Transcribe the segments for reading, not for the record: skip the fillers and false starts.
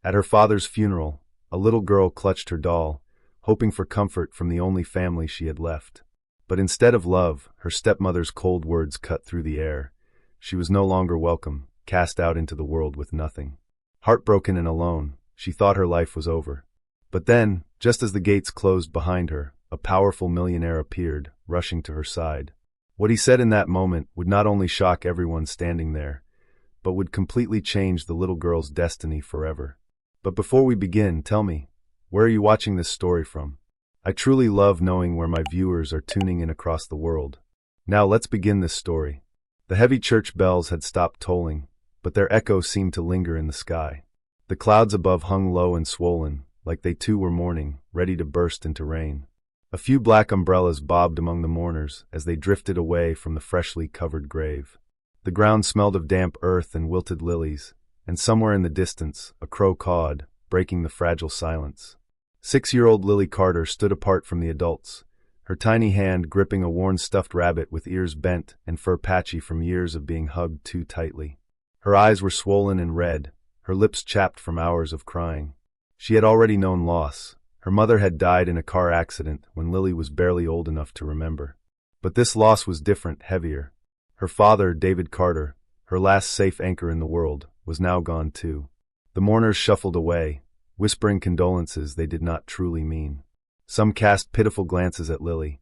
At her father's funeral, a little girl clutched her doll, hoping for comfort from the only family she had left. But instead of love, her stepmother's cold words cut through the air. She was no longer welcome, cast out into the world with nothing. Heartbroken and alone, she thought her life was over. But then, just as the gates closed behind her, a powerful millionaire appeared, rushing to her side. What he said in that moment would not only shock everyone standing there, but would completely change the little girl's destiny forever. But before we begin, tell me, where are you watching this story from? I truly love knowing where my viewers are tuning in across the world. Now let's begin this story. The heavy church bells had stopped tolling, but their echo seemed to linger in the sky. The clouds above hung low and swollen, like they too were mourning, ready to burst into rain. A few black umbrellas bobbed among the mourners as they drifted away from the freshly covered grave. The ground smelled of damp earth and wilted lilies, and somewhere in the distance, a crow cawed, breaking the fragile silence. 6-year-old Lily Carter stood apart from the adults, her tiny hand gripping a worn stuffed rabbit with ears bent and fur patchy from years of being hugged too tightly. Her eyes were swollen and red, her lips chapped from hours of crying. She had already known loss. Her mother had died in a car accident when Lily was barely old enough to remember. But this loss was different, heavier. Her father, David Carter, her last safe anchor in the world, was now gone too. The mourners shuffled away, whispering condolences they did not truly mean. Some cast pitiful glances at Lily,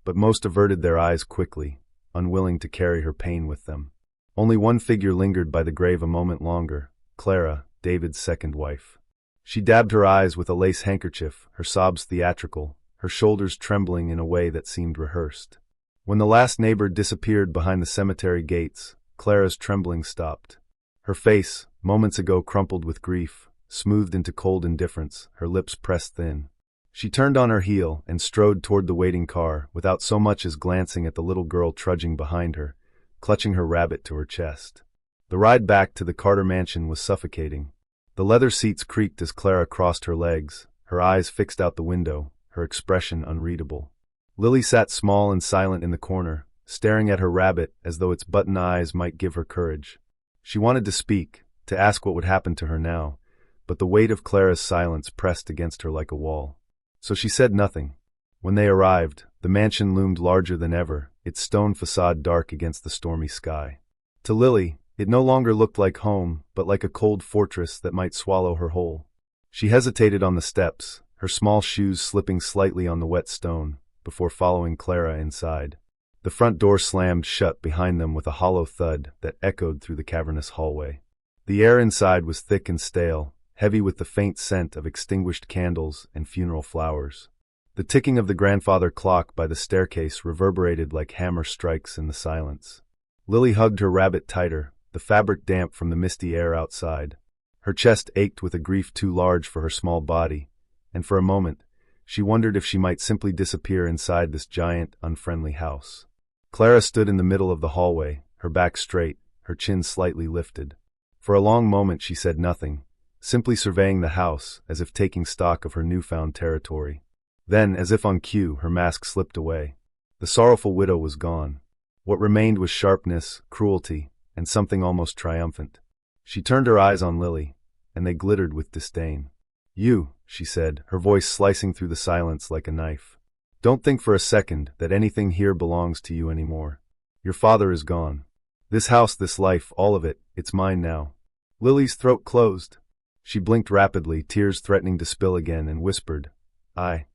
but most averted their eyes quickly, unwilling to carry her pain with them. Only one figure lingered by the grave a moment longer, Clara, David's second wife. She dabbed her eyes with a lace handkerchief, her sobs theatrical, her shoulders trembling in a way that seemed rehearsed. When the last neighbor disappeared behind the cemetery gates, Clara's trembling stopped. Her face, moments ago crumpled with grief, smoothed into cold indifference, her lips pressed thin. She turned on her heel and strode toward the waiting car without so much as glancing at the little girl trudging behind her, clutching her rabbit to her chest. The ride back to the Carter mansion was suffocating. The leather seats creaked as Clara crossed her legs, her eyes fixed out the window, her expression unreadable. Lily sat small and silent in the corner, staring at her rabbit as though its button eyes might give her courage. She wanted to speak, to ask what would happen to her now, but the weight of Clara's silence pressed against her like a wall. So she said nothing. When they arrived, the mansion loomed larger than ever, its stone facade dark against the stormy sky. To Lily, it no longer looked like home, but like a cold fortress that might swallow her whole. She hesitated on the steps, her small shoes slipping slightly on the wet stone, before following Clara inside. The front door slammed shut behind them with a hollow thud that echoed through the cavernous hallway. The air inside was thick and stale, heavy with the faint scent of extinguished candles and funeral flowers. The ticking of the grandfather clock by the staircase reverberated like hammer strikes in the silence. Lily hugged her rabbit tighter, the fabric damp from the misty air outside. Her chest ached with a grief too large for her small body, and for a moment, she wondered if she might simply disappear inside this giant, unfriendly house. Clara stood in the middle of the hallway, her back straight, her chin slightly lifted. For a long moment she said nothing, simply surveying the house as if taking stock of her newfound territory. Then, as if on cue, her mask slipped away. The sorrowful widow was gone. What remained was sharpness, cruelty, and something almost triumphant. She turned her eyes on Lily, and they glittered with disdain. "You," she said, her voice slicing through the silence like a knife. "Don't think for a second that anything here belongs to you anymore. Your father is gone. This house, this life, all of it, it's mine now." Lily's throat closed. She blinked rapidly, tears threatening to spill again, and whispered, I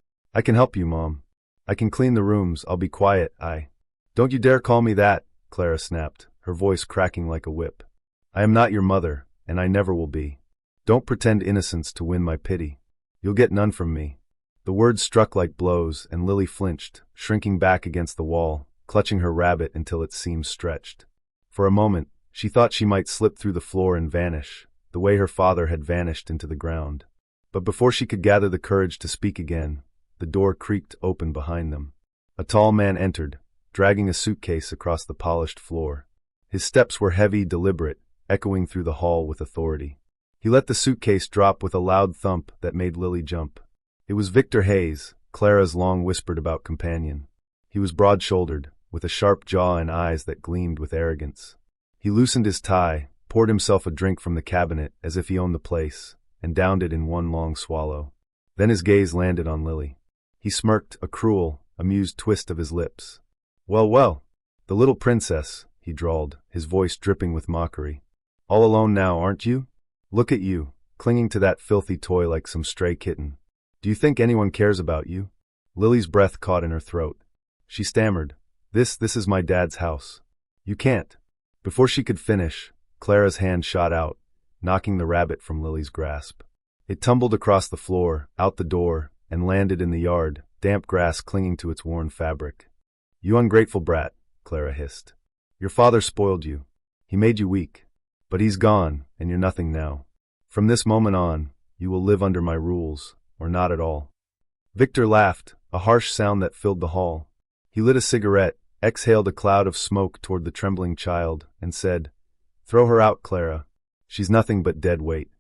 can help you, Mom. I can clean the rooms, I'll be quiet, Don't you dare call me that," Clara snapped, her voice cracking like a whip. "I am not your mother, and I never will be. Don't pretend innocence to win my pity. You'll get none from me." The words struck like blows, and Lily flinched, shrinking back against the wall, clutching her rabbit until its seams stretched. For a moment, she thought she might slip through the floor and vanish, the way her father had vanished into the ground. But before she could gather the courage to speak again, the door creaked open behind them. A tall man entered, dragging a suitcase across the polished floor. His steps were heavy, deliberate, echoing through the hall with authority. He let the suitcase drop with a loud thump that made Lily jump. It was Victor Hayes, Clara's long whispered-about companion. He was broad-shouldered, with a sharp jaw and eyes that gleamed with arrogance. He loosened his tie, poured himself a drink from the cabinet as if he owned the place, and downed it in one long swallow. Then his gaze landed on Lily. He smirked, a cruel, amused twist of his lips. "Well, well, the little princess," he drawled, his voice dripping with mockery. "All alone now, aren't you? Look at you, clinging to that filthy toy like some stray kitten. Do you think anyone cares about you?" Lily's breath caught in her throat. She stammered, This is my dad's house. You can't." Before she could finish, Clara's hand shot out, knocking the rabbit from Lily's grasp. It tumbled across the floor, out the door, and landed in the yard, damp grass clinging to its worn fabric. "You ungrateful brat," Clara hissed. "Your father spoiled you. He made you weak. But he's gone, and you're nothing now. From this moment on, you will live under my rules, or not at all." Victor laughed, a harsh sound that filled the hall. He lit a cigarette, exhaled a cloud of smoke toward the trembling child, and said, "Throw her out, Clara. She's nothing but dead weight.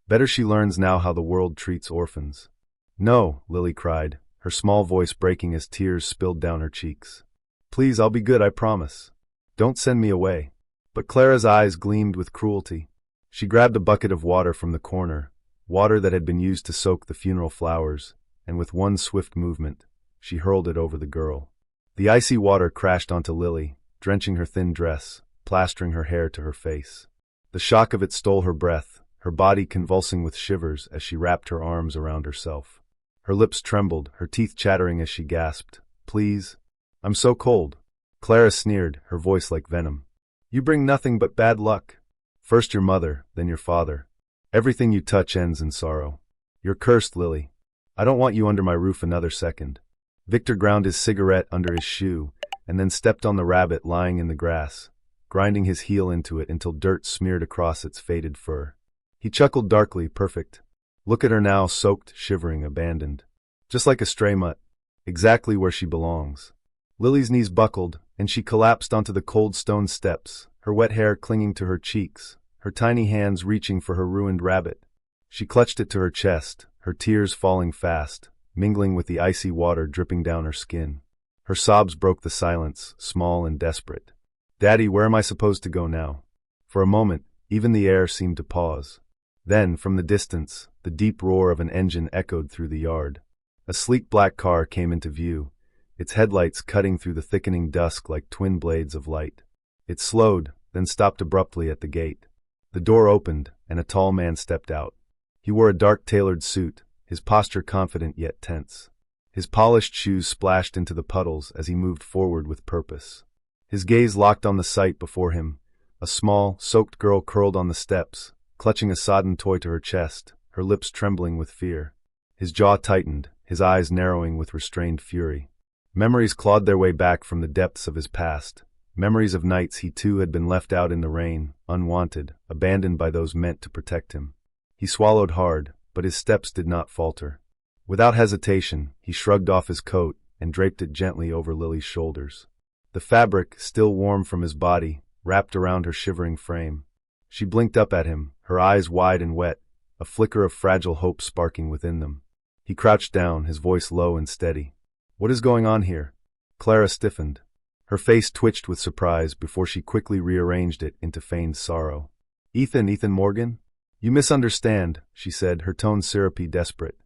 Better she learns now how the world treats orphans." "No," Lily cried, her small voice breaking as tears spilled down her cheeks. "Please, I'll be good, I promise. Don't send me away." But Clara's eyes gleamed with cruelty. She grabbed a bucket of water from the corner, water that had been used to soak the funeral flowers, and with one swift movement, she hurled it over the girl. The icy water crashed onto Lily, drenching her thin dress, plastering her hair to her face. The shock of it stole her breath, her body convulsing with shivers as she wrapped her arms around herself. Her lips trembled, her teeth chattering as she gasped, "Please, I'm so cold." Clara sneered, her voice like venom. "You bring nothing but bad luck. First your mother, then your father. Everything you touch ends in sorrow. You're cursed, Lily. I don't want you under my roof another second." Victor ground his cigarette under his shoe, and then stepped on the rabbit lying in the grass, grinding his heel into it until dirt smeared across its faded fur. He chuckled darkly, "Perfect. Look at her now, soaked, shivering, abandoned. Just like a stray mutt. Exactly where she belongs." Lily's knees buckled, and she collapsed onto the cold stone steps, her wet hair clinging to her cheeks, her tiny hands reaching for her ruined rabbit. She clutched it to her chest, her tears falling fast, mingling with the icy water dripping down her skin. Her sobs broke the silence, small and desperate. "Daddy, where am I supposed to go now?" For a moment, even the air seemed to pause. Then, from the distance, the deep roar of an engine echoed through the yard. A sleek black car came into view, its headlights cutting through the thickening dusk like twin blades of light. It slowed, then stopped abruptly at the gate. The door opened, and a tall man stepped out. He wore a dark tailored suit, his posture confident yet tense. His polished shoes splashed into the puddles as he moved forward with purpose. His gaze locked on the sight before him, a small, soaked girl curled on the steps, clutching a sodden toy to her chest, her lips trembling with fear. His jaw tightened, his eyes narrowing with restrained fury. Memories clawed their way back from the depths of his past, memories of nights he too had been left out in the rain, unwanted, abandoned by those meant to protect him. He swallowed hard, but his steps did not falter. Without hesitation, he shrugged off his coat and draped it gently over Lily's shoulders. The fabric, still warm from his body, wrapped around her shivering frame. She blinked up at him, her eyes wide and wet, a flicker of fragile hope sparking within them. He crouched down, his voice low and steady. "What is going on here?" Clara stiffened. Her face twitched with surprise before she quickly rearranged it into feigned sorrow. Ethan Morgan? "You misunderstand," she said, her tone syrupy, desperate.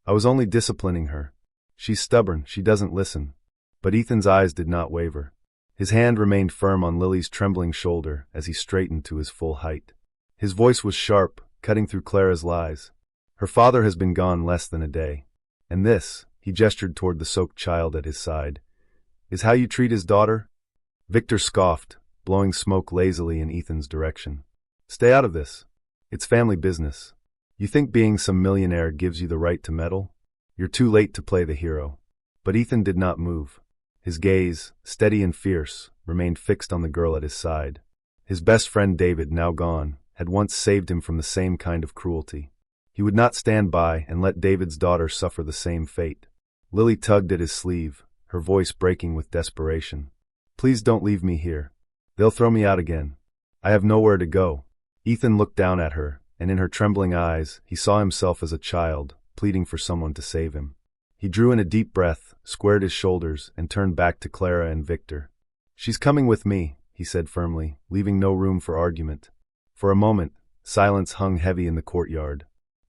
"I was only disciplining her. She's stubborn, she doesn't listen." But Ethan's eyes did not waver. His hand remained firm on Lily's trembling shoulder as he straightened to his full height. His voice was sharp, cutting through Clara's lies. "Her father has been gone less than a day. And this," he gestured toward the soaked child at his side, "is how you treat his daughter?" Victor scoffed, blowing smoke lazily in Ethan's direction. "Stay out of this. It's family business. You think being some millionaire gives you the right to meddle? You're too late to play the hero." But Ethan did not move. His gaze, steady and fierce, remained fixed on the girl at his side. His best friend David, now gone, had once saved him from the same kind of cruelty. He would not stand by and let David's daughter suffer the same fate. Lily tugged at his sleeve, her voice breaking with desperation. "Please don't leave me here. They'll throw me out again. I have nowhere to go." Ethan looked down at her, and in her trembling eyes, he saw himself as a child, pleading for someone to save him. He drew in a deep breath, squared his shoulders, and turned back to Clara and Victor. "She's coming with me," he said firmly, leaving no room for argument. For a moment, silence hung heavy in the courtyard.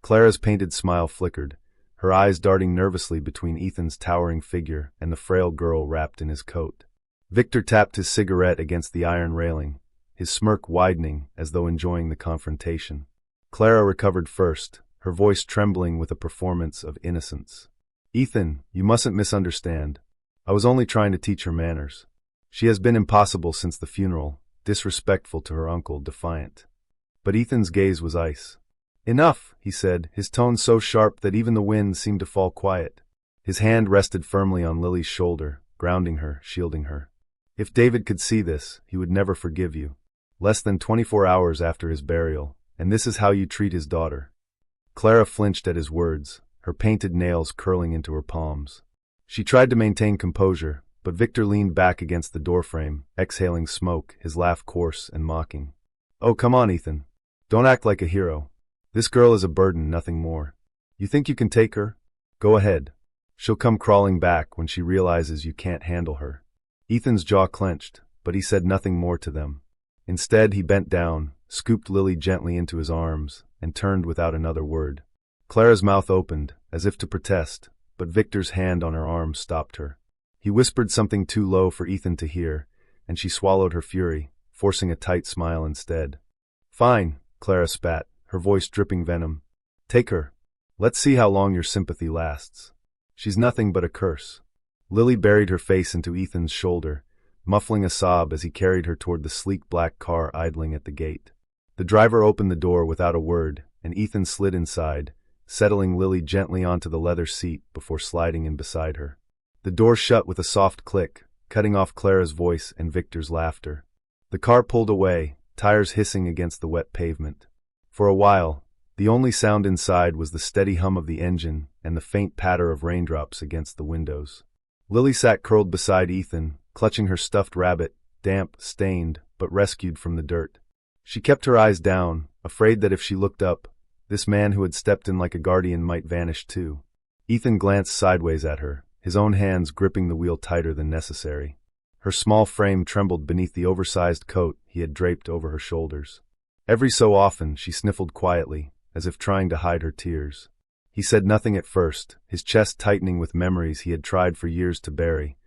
Clara's painted smile flickered, her eyes darting nervously between Ethan's towering figure and the frail girl wrapped in his coat. Victor tapped his cigarette against the iron railing, his smirk widening as though enjoying the confrontation. Clara recovered first, her voice trembling with a performance of innocence. "Ethan, you mustn't misunderstand. I was only trying to teach her manners. She has been impossible since the funeral, disrespectful to her uncle, defiant." But Ethan's gaze was ice. "Enough," he said, his tone so sharp that even the wind seemed to fall quiet. His hand rested firmly on Lily's shoulder, grounding her, shielding her. "If David could see this, he would never forgive you. Less than 24 hours after his burial, and this is how you treat his daughter." Clara flinched at his words, her painted nails curling into her palms. She tried to maintain composure, but Victor leaned back against the doorframe, exhaling smoke, his laugh coarse and mocking. "Oh, come on, Ethan. Don't act like a hero. This girl is a burden, nothing more. You think you can take her? Go ahead. She'll come crawling back when she realizes you can't handle her." Ethan's jaw clenched, but he said nothing more to them. Instead, he bent down, scooped Lily gently into his arms, and turned without another word. Clara's mouth opened, as if to protest, but Victor's hand on her arm stopped her. He whispered something too low for Ethan to hear, and she swallowed her fury, forcing a tight smile instead. "Fine," Clara spat, her voice dripping venom. "Take her. Let's see how long your sympathy lasts. She's nothing but a curse." Lily buried her face into Ethan's shoulder, muffling a sob as he carried her toward the sleek black car idling at the gate. The driver opened the door without a word, and Ethan slid inside, settling Lily gently onto the leather seat before sliding in beside her. The door shut with a soft click, cutting off Clara's voice and Victor's laughter. The car pulled away, tires hissing against the wet pavement. For a while, the only sound inside was the steady hum of the engine and the faint patter of raindrops against the windows. Lily sat curled beside Ethan, clutching her stuffed rabbit, damp, stained, but rescued from the dirt. She kept her eyes down, afraid that if she looked up, this man who had stepped in like a guardian might vanish too. Ethan glanced sideways at her, his own hands gripping the wheel tighter than necessary. Her small frame trembled beneath the oversized coat he had draped over her shoulders. Every so often she sniffled quietly, as if trying to hide her tears. He said nothing at first, his chest tightening with memories he had tried for years to bury.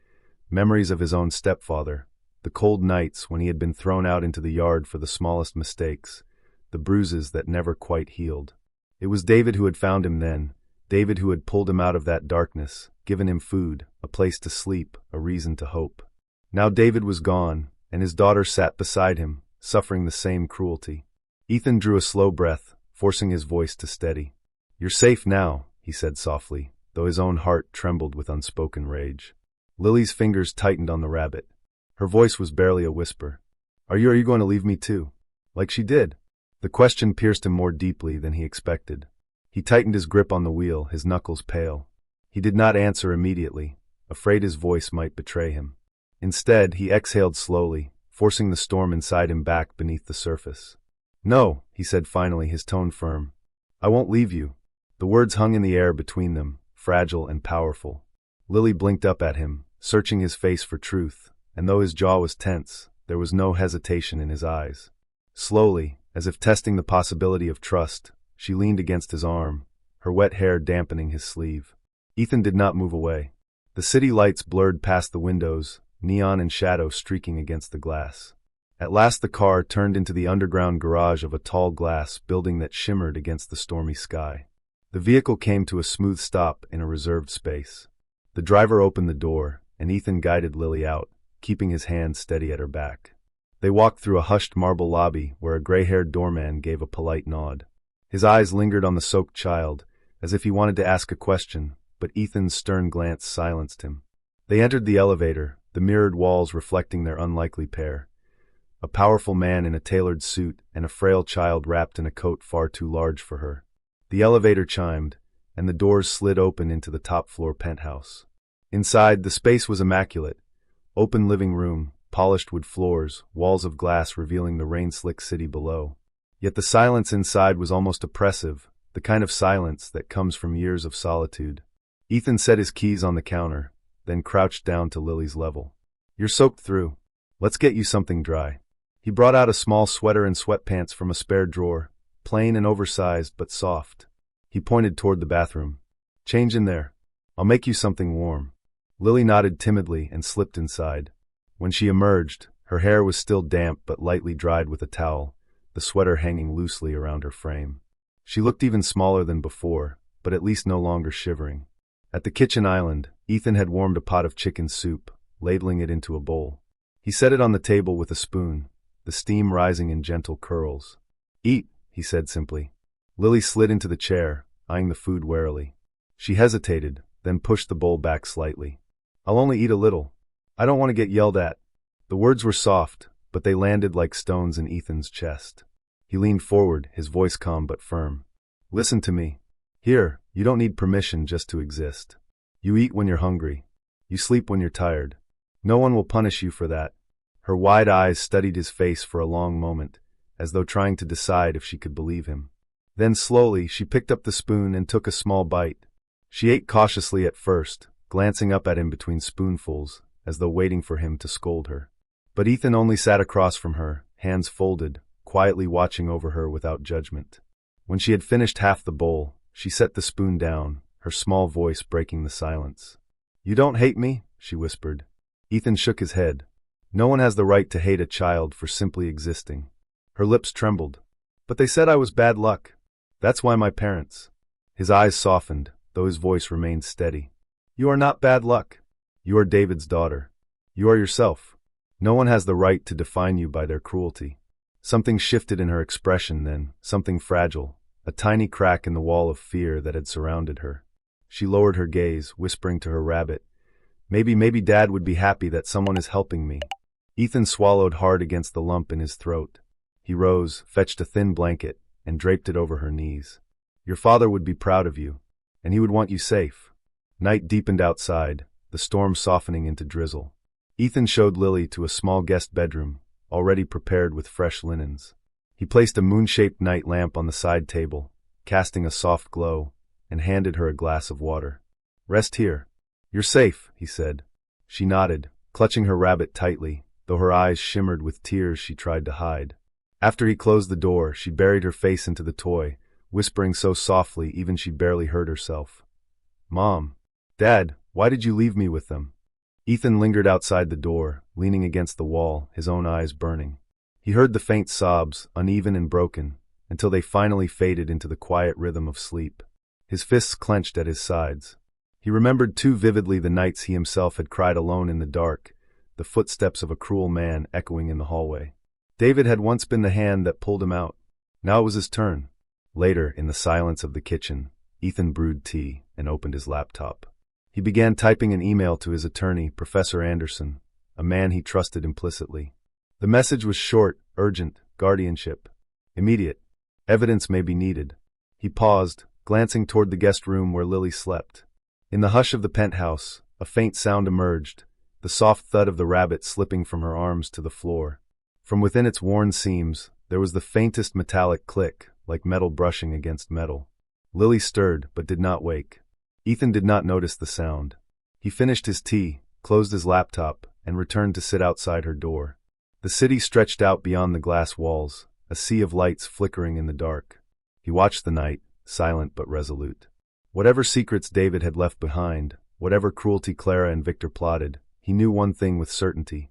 Memories of his own stepfather, the cold nights when he had been thrown out into the yard for the smallest mistakes, the bruises that never quite healed. It was David who had found him then, David who had pulled him out of that darkness, given him food, a place to sleep, a reason to hope. Now David was gone, and his daughter sat beside him, suffering the same cruelty. Ethan drew a slow breath, forcing his voice to steady. "You're safe now," he said softly, though his own heart trembled with unspoken rage. Lily's fingers tightened on the rabbit. Her voice was barely a whisper. Are you going to leave me too? Like she did?" The question pierced him more deeply than he expected. He tightened his grip on the wheel, his knuckles pale. He did not answer immediately, afraid his voice might betray him. Instead, he exhaled slowly, forcing the storm inside him back beneath the surface. "No," he said finally, his tone firm. "I won't leave you." The words hung in the air between them, fragile and powerful. Lily blinked up at him, searching his face for truth, and though his jaw was tense, there was no hesitation in his eyes. Slowly, as if testing the possibility of trust, she leaned against his arm, her wet hair dampening his sleeve. Ethan did not move away. The city lights blurred past the windows, neon and shadow streaking against the glass. At last the car turned into the underground garage of a tall glass building that shimmered against the stormy sky. The vehicle came to a smooth stop in a reserved space. The driver opened the door, and Ethan guided Lily out, keeping his hand steady at her back. They walked through a hushed marble lobby where a gray-haired doorman gave a polite nod. His eyes lingered on the soaked child, as if he wanted to ask a question, but Ethan's stern glance silenced him. They entered the elevator, the mirrored walls reflecting their unlikely pair. A powerful man in a tailored suit and a frail child wrapped in a coat far too large for her. The elevator chimed, and the doors slid open into the top-floor penthouse. Inside, the space was immaculate. Open living room, polished wood floors, walls of glass revealing the rain-slick city below. Yet the silence inside was almost oppressive, the kind of silence that comes from years of solitude. Ethan set his keys on the counter, then crouched down to Lily's level. "You're soaked through. Let's get you something dry." He brought out a small sweater and sweatpants from a spare drawer, plain and oversized but soft. He pointed toward the bathroom. Change in there. I'll make you something warm. Lily nodded timidly and slipped inside. When she emerged, her hair was still damp but lightly dried with a towel, the sweater hanging loosely around her frame. She looked even smaller than before, but at least no longer shivering. At the kitchen island, Ethan had warmed a pot of chicken soup, ladling it into a bowl. He set it on the table with a spoon, the steam rising in gentle curls. Eat, he said simply. Lily slid into the chair, eyeing the food warily. She hesitated, then pushed the bowl back slightly. I'll only eat a little. I don't want to get yelled at. The words were soft, but they landed like stones in Ethan's chest. He leaned forward, his voice calm but firm. Listen to me. Here, you don't need permission just to exist. You eat when you're hungry. You sleep when you're tired. No one will punish you for that. Her wide eyes studied his face for a long moment, as though trying to decide if she could believe him. Then slowly, she picked up the spoon and took a small bite. She ate cautiously at first, glancing up at him between spoonfuls, as though waiting for him to scold her. But Ethan only sat across from her, hands folded, quietly watching over her without judgment. When she had finished half the bowl, she set the spoon down, her small voice breaking the silence. You don't hate me? She whispered. Ethan shook his head. No one has the right to hate a child for simply existing. Her lips trembled. But they said I was bad luck. That's why my parents. His eyes softened, though his voice remained steady. You are not bad luck. You are David's daughter. You are yourself. No one has the right to define you by their cruelty. Something shifted in her expression then, something fragile, a tiny crack in the wall of fear that had surrounded her. She lowered her gaze, whispering to her rabbit, Maybe Dad would be happy that someone is helping me. Ethan swallowed hard against the lump in his throat. He rose, fetched a thin blanket, and draped it over her knees. Your father would be proud of you, and he would want you safe. Night deepened outside, the storm softening into drizzle. Ethan showed Lily to a small guest bedroom, already prepared with fresh linens. He placed a moon-shaped night lamp on the side table, casting a soft glow, and handed her a glass of water. Rest here. You're safe, he said. She nodded, clutching her rabbit tightly, though her eyes shimmered with tears she tried to hide. After he closed the door, she buried her face into the toy, whispering so softly even she barely heard herself. Mom. Dad, why did you leave me with them? Ethan lingered outside the door, leaning against the wall, his own eyes burning. He heard the faint sobs, uneven and broken, until they finally faded into the quiet rhythm of sleep. His fists clenched at his sides. He remembered too vividly the nights he himself had cried alone in the dark, the footsteps of a cruel man echoing in the hallway. David had once been the hand that pulled him out. Now it was his turn. Later, in the silence of the kitchen, Ethan brewed tea and opened his laptop. He began typing an email to his attorney, Professor Anderson, a man he trusted implicitly. The message was short, urgent, guardianship. Immediate. Evidence may be needed. He paused, glancing toward the guest room where Lily slept. In the hush of the penthouse, a faint sound emerged, the soft thud of the rabbit slipping from her arms to the floor. From within its worn seams, there was the faintest metallic click, like metal brushing against metal. Lily stirred, but did not wake. Ethan did not notice the sound. He finished his tea, closed his laptop, and returned to sit outside her door. The city stretched out beyond the glass walls, a sea of lights flickering in the dark. He watched the night, silent but resolute. Whatever secrets David had left behind, whatever cruelty Clara and Victor plotted, he knew one thing with certainty.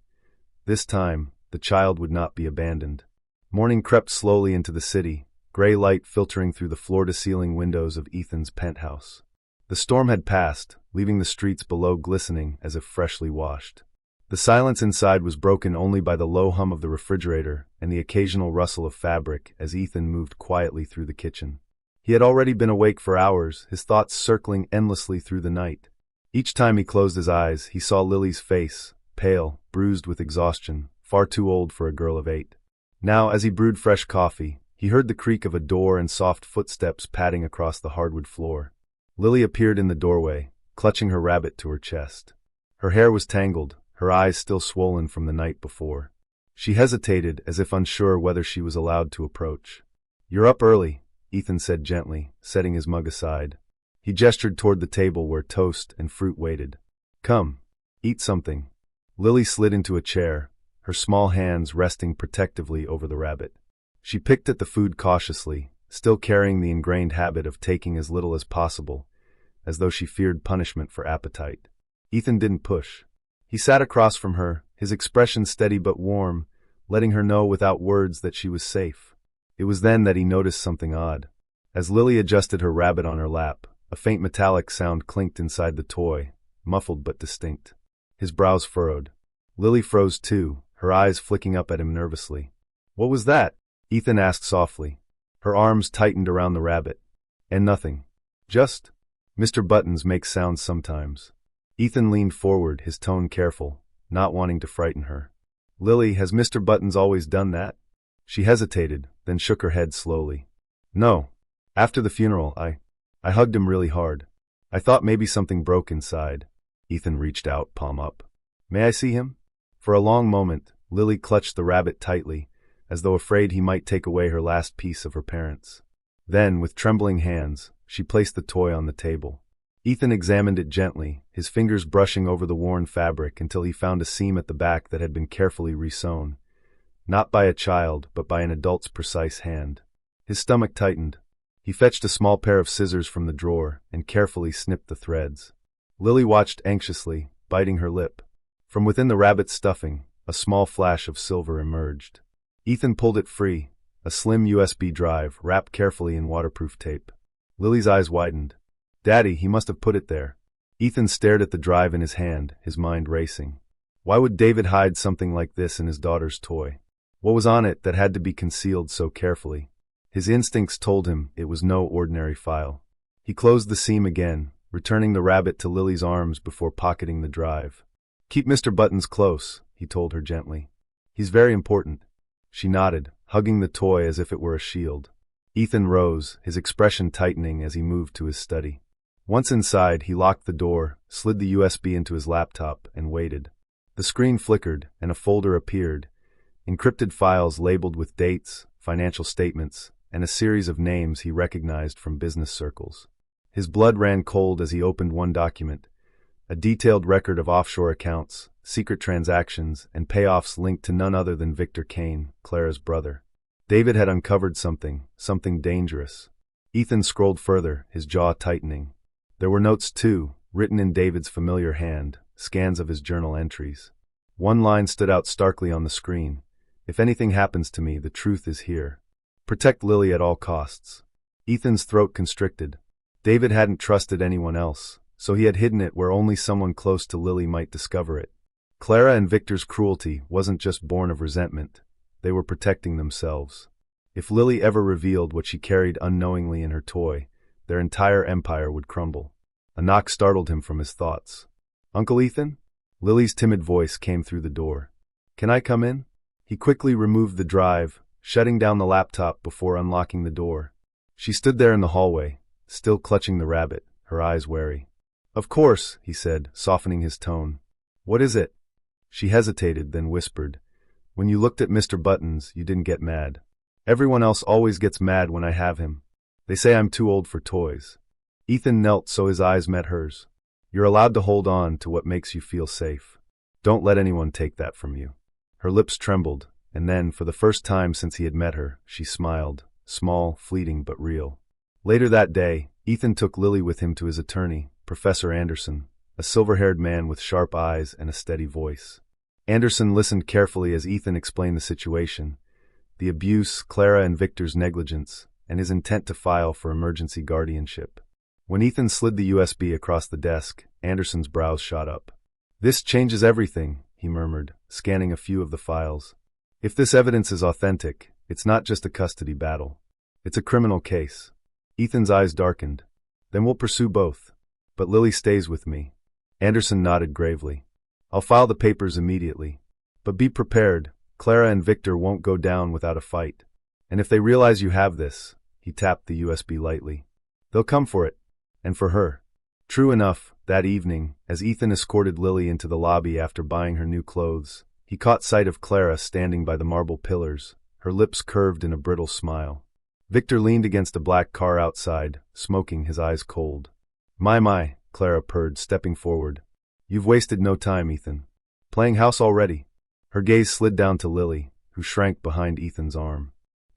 This time, the child would not be abandoned. Morning crept slowly into the city, gray light filtering through the floor-to-ceiling windows of Ethan's penthouse. The storm had passed, leaving the streets below glistening as if freshly washed. The silence inside was broken only by the low hum of the refrigerator and the occasional rustle of fabric as Ethan moved quietly through the kitchen. He had already been awake for hours, his thoughts circling endlessly through the night. Each time he closed his eyes, he saw Lily's face, pale, bruised with exhaustion, far too old for a girl of 8. Now, as he brewed fresh coffee, he heard the creak of a door and soft footsteps padding across the hardwood floor. Lily appeared in the doorway, clutching her rabbit to her chest. Her hair was tangled, her eyes still swollen from the night before. She hesitated as if unsure whether she was allowed to approach. You're up early, Ethan said gently, setting his mug aside. He gestured toward the table where toast and fruit waited. Come, eat something. Lily slid into a chair, her small hands resting protectively over the rabbit. She picked at the food cautiously, still carrying the ingrained habit of taking as little as possible, as though she feared punishment for appetite. Ethan didn't push. He sat across from her, his expression steady but warm, letting her know without words that she was safe. It was then that he noticed something odd. As Lily adjusted her rabbit on her lap, a faint metallic sound clinked inside the toy, muffled but distinct. His brows furrowed. Lily froze too, her eyes flicking up at him nervously. "What was that?" Ethan asked softly. Her arms tightened around the rabbit. "And nothing. Just, Mr. Buttons makes sounds sometimes." Ethan leaned forward, his tone careful, not wanting to frighten her. "Lily, has Mr. Buttons always done that?" She hesitated, then shook her head slowly. "No. After the funeral, I hugged him really hard. I thought maybe something broke inside." Ethan reached out, palm up. "May I see him?" For a long moment, Lily clutched the rabbit tightly, as though afraid he might take away her last piece of her parents. Then, with trembling hands, she placed the toy on the table. Ethan examined it gently, his fingers brushing over the worn fabric until he found a seam at the back that had been carefully resewn. Not by a child, but by an adult's precise hand. His stomach tightened. He fetched a small pair of scissors from the drawer and carefully snipped the threads. Lily watched anxiously, biting her lip. From within the rabbit's stuffing, a small flash of silver emerged. Ethan pulled it free, a slim USB drive wrapped carefully in waterproof tape. Lily's eyes widened. "Daddy, he must have put it there." Ethan stared at the drive in his hand, his mind racing. Why would David hide something like this in his daughter's toy? What was on it that had to be concealed so carefully? His instincts told him it was no ordinary file. He closed the seam again, returning the rabbit to Lily's arms before pocketing the drive. "Keep Mr. Buttons close," he told her gently. "He's very important." She nodded, hugging the toy as if it were a shield. Ethan rose, his expression tightening as he moved to his study. Once inside, he locked the door, slid the USB into his laptop, and waited. The screen flickered, and a folder appeared. Encrypted files labeled with dates, financial statements, and a series of names he recognized from business circles. His blood ran cold as he opened one document, a detailed record of offshore accounts, secret transactions, and payoffs linked to none other than Victor Kane, Clara's brother. David had uncovered something dangerous. Ethan scrolled further, his jaw tightening. There were notes too, written in David's familiar hand, scans of his journal entries. One line stood out starkly on the screen. "If anything happens to me, the truth is here. Protect Lily at all costs." Ethan's throat constricted. David hadn't trusted anyone else, so he had hidden it where only someone close to Lily might discover it. Clara and Victor's cruelty wasn't just born of resentment. They were protecting themselves. If Lily ever revealed what she carried unknowingly in her toy, their entire empire would crumble. A knock startled him from his thoughts. "Uncle Ethan?" Lily's timid voice came through the door. "Can I come in?" He quickly removed the drive, shutting down the laptop before unlocking the door. She stood there in the hallway, still clutching the rabbit, her eyes wary. "Of course," he said, softening his tone. "What is it?" She hesitated, then whispered, "When you looked at Mr. Buttons, you didn't get mad. Everyone else always gets mad when I have him. They say I'm too old for toys." Ethan knelt so his eyes met hers. "You're allowed to hold on to what makes you feel safe. Don't let anyone take that from you." Her lips trembled, and then, for the first time since he had met her, she smiled, small, fleeting, but real. Later that day, Ethan took Lily with him to his attorney, Professor Anderson, a silver-haired man with sharp eyes and a steady voice. Anderson listened carefully as Ethan explained the situation, the abuse, Clara and Victor's negligence, and his intent to file for emergency guardianship. When Ethan slid the USB across the desk, Anderson's brows shot up. "This changes everything," he murmured, scanning a few of the files. "If this evidence is authentic, it's not just a custody battle. It's a criminal case." Ethan's eyes darkened. "Then we'll pursue both. But Lily stays with me." Anderson nodded gravely. "I'll file the papers immediately. But be prepared, Clara and Victor won't go down without a fight. And if they realize you have this," he tapped the USB lightly, "they'll come for it. And for her." True enough, that evening, as Ethan escorted Lily into the lobby after buying her new clothes, he caught sight of Clara standing by the marble pillars, her lips curved in a brittle smile. Victor leaned against a black car outside, smoking, his eyes cold. My, Clara purred, stepping forward. "You've wasted no time, Ethan. Playing house already?" Her gaze slid down to Lily, who shrank behind Ethan's arm.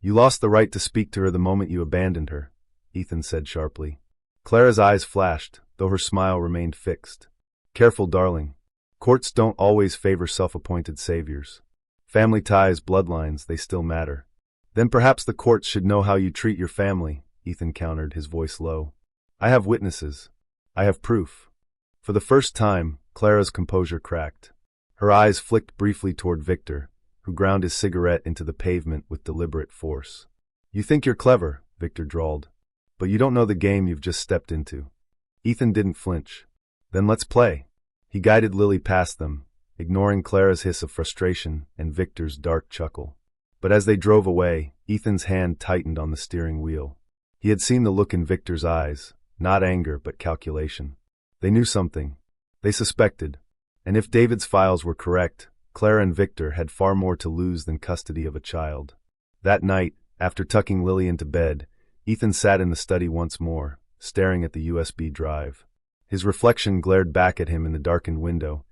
You lost the right to speak to her the moment you abandoned her, Ethan said sharply. Clara's eyes flashed, though her smile remained fixed. Careful, darling. Courts don't always favor self-appointed saviors. Family ties, bloodlines, they still matter. Then perhaps the courts should know how you treat your family, Ethan countered, his voice low. I have witnesses. I have proof. For the first time, Clara's composure cracked. Her eyes flicked briefly toward Victor, who ground his cigarette into the pavement with deliberate force. You think you're clever, Victor drawled. But you don't know the game you've just stepped into. Ethan didn't flinch. Then let's play. He guided Lily past them, ignoring Clara's hiss of frustration and Victor's dark chuckle. But as they drove away, Ethan's hand tightened on the steering wheel. He had seen the look in Victor's eyes, not anger but calculation. They knew something. They suspected. And if David's files were correct, Clara and Victor had far more to lose than custody of a child. That night, after tucking Lily into bed, Ethan sat in the study once more, staring at the USB drive. His reflection glared back at him in the darkened window,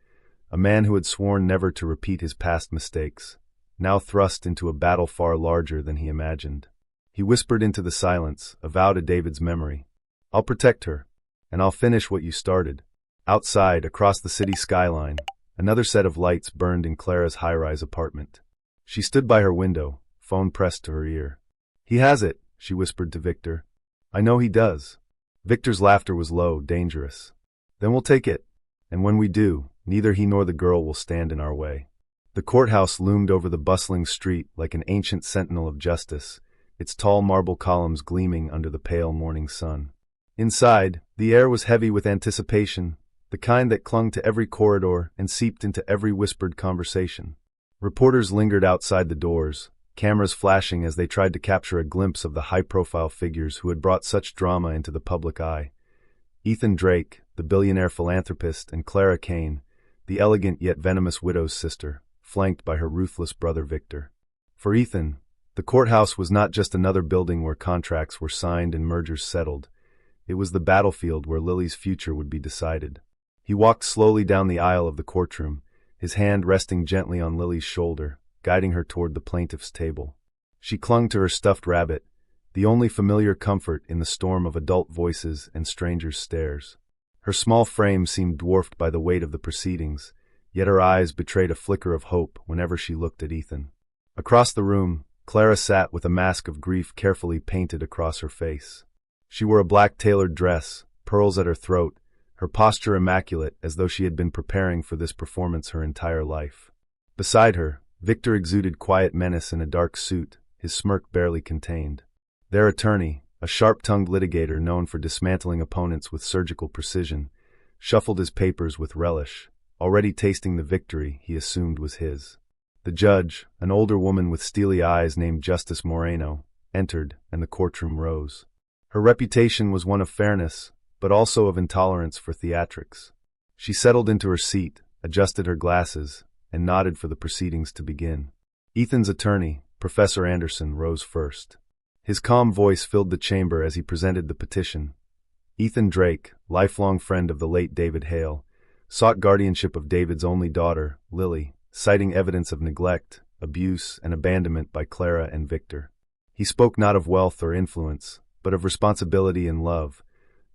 a man who had sworn never to repeat his past mistakes, now thrust into a battle far larger than he imagined. He whispered into the silence, a vow to David's memory. I'll protect her, and I'll finish what you started. Outside, across the city skyline, another set of lights burned in Clara's high-rise apartment. She stood by her window, phone pressed to her ear. He has it, she whispered to Victor. I know he does. Victor's laughter was low, dangerous. Then we'll take it. And when we do, neither he nor the girl will stand in our way. The courthouse loomed over the bustling street like an ancient sentinel of justice, its tall marble columns gleaming under the pale morning sun. Inside, the air was heavy with anticipation, the kind that clung to every corridor and seeped into every whispered conversation. Reporters lingered outside the doors, cameras flashing as they tried to capture a glimpse of the high-profile figures who had brought such drama into the public eye. Ethan Drake, the billionaire philanthropist, and Clara Kane, the elegant yet venomous widow's sister, flanked by her ruthless brother Victor. For Ethan, the courthouse was not just another building where contracts were signed and mergers settled. It was the battlefield where Lily's future would be decided. He walked slowly down the aisle of the courtroom, his hand resting gently on Lily's shoulder, guiding her toward the plaintiff's table. She clung to her stuffed rabbit, the only familiar comfort in the storm of adult voices and strangers' stares. Her small frame seemed dwarfed by the weight of the proceedings, yet her eyes betrayed a flicker of hope whenever she looked at Ethan. Across the room, Clara sat with a mask of grief carefully painted across her face. She wore a black tailored dress, pearls at her throat, her posture immaculate as though she had been preparing for this performance her entire life. Beside her, Victor exuded quiet menace in a dark suit, his smirk barely contained. Their attorney, a sharp-tongued litigator known for dismantling opponents with surgical precision, shuffled his papers with relish, already tasting the victory he assumed was his. The judge, an older woman with steely eyes named Justice Moreno, entered, and the courtroom rose. Her reputation was one of fairness, but also of intolerance for theatrics. She settled into her seat, adjusted her glasses, and nodded for the proceedings to begin. Ethan's attorney, Professor Anderson, rose first. His calm voice filled the chamber as he presented the petition. Ethan Drake, lifelong friend of the late David Hale, sought guardianship of David's only daughter, Lily, citing evidence of neglect, abuse, and abandonment by Clara and Victor. He spoke not of wealth or influence, but of responsibility and love,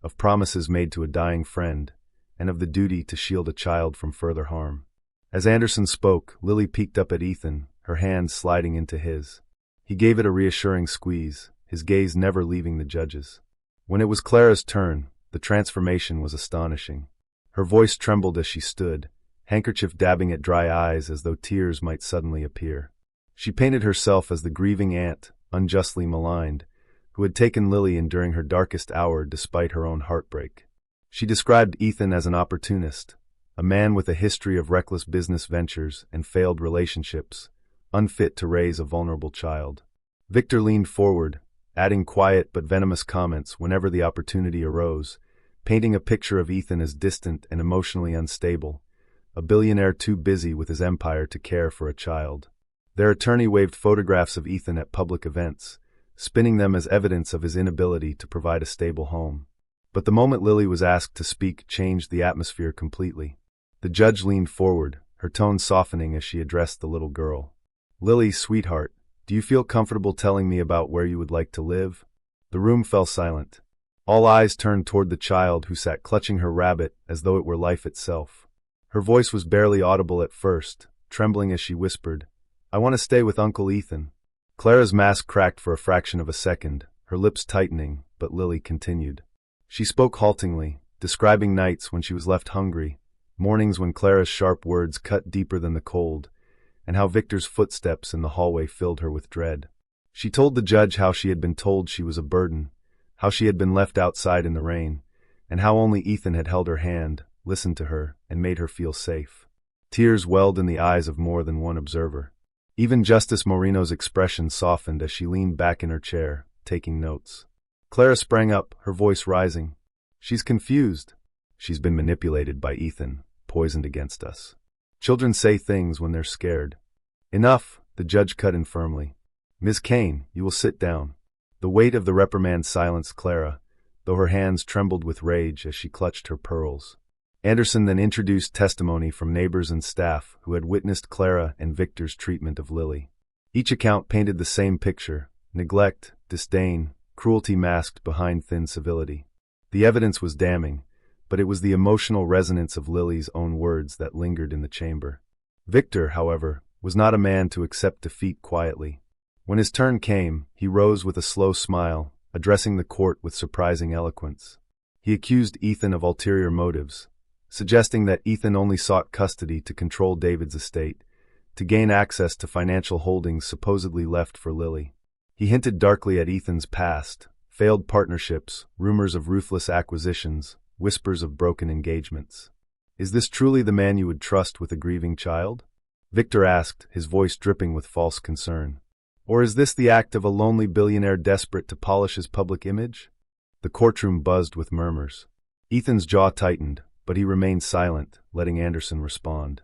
of promises made to a dying friend, and of the duty to shield a child from further harm. As Anderson spoke, Lily peeked up at Ethan, her hand sliding into his. He gave it a reassuring squeeze, his gaze never leaving the judge's. When it was Clara's turn, the transformation was astonishing. Her voice trembled as she stood, handkerchief dabbing at dry eyes as though tears might suddenly appear. She painted herself as the grieving aunt, unjustly maligned, who had taken Lily in during her darkest hour despite her own heartbreak. She described Ethan as an opportunist, a man with a history of reckless business ventures and failed relationships, unfit to raise a vulnerable child. Victor leaned forward, adding quiet but venomous comments whenever the opportunity arose, painting a picture of Ethan as distant and emotionally unstable, a billionaire too busy with his empire to care for a child. Their attorney waved photographs of Ethan at public events, spinning them as evidence of his inability to provide a stable home. But the moment Lily was asked to speak changed the atmosphere completely. The judge leaned forward, her tone softening as she addressed the little girl. Lily, sweetheart, Do you feel comfortable telling me about where you would like to live? The room fell silent. All eyes turned toward the child who sat clutching her rabbit as though it were life itself. Her voice was barely audible at first, trembling as she whispered, "I want to stay with Uncle Ethan." Clara's mask cracked for a fraction of a second, her lips tightening, but Lily continued. She spoke haltingly, describing nights when she was left hungry, mornings when Clara's sharp words cut deeper than the cold, and how Victor's footsteps in the hallway filled her with dread. She told the judge how she had been told she was a burden, how she had been left outside in the rain, and how only Ethan had held her hand, listened to her, and made her feel safe. Tears welled in the eyes of more than one observer. Even Justice Moreno's expression softened as she leaned back in her chair, taking notes. Clara sprang up, her voice rising. "She's confused. She's been manipulated by Ethan, poisoned against us. Children say things when they're scared." "Enough," the judge cut in firmly. "Ms. Kane, you will sit down." The weight of the reprimand silenced Clara, though her hands trembled with rage as she clutched her pearls. Anderson then introduced testimony from neighbors and staff who had witnessed Clara and Victor's treatment of Lily. Each account painted the same picture: neglect, disdain, cruelty masked behind thin civility. The evidence was damning, but it was the emotional resonance of Lily's own words that lingered in the chamber. Victor, however, was not a man to accept defeat quietly. When his turn came, he rose with a slow smile, addressing the court with surprising eloquence. He accused Ethan of ulterior motives, suggesting that Ethan only sought custody to control David's estate, to gain access to financial holdings supposedly left for Lily. He hinted darkly at Ethan's past, failed partnerships, rumors of ruthless acquisitions, whispers of broken engagements. "Is this truly the man you would trust with a grieving child?" Victor asked, his voice dripping with false concern. "Or is this the act of a lonely billionaire desperate to polish his public image?" The courtroom buzzed with murmurs. Ethan's jaw tightened, but he remained silent, letting Anderson respond.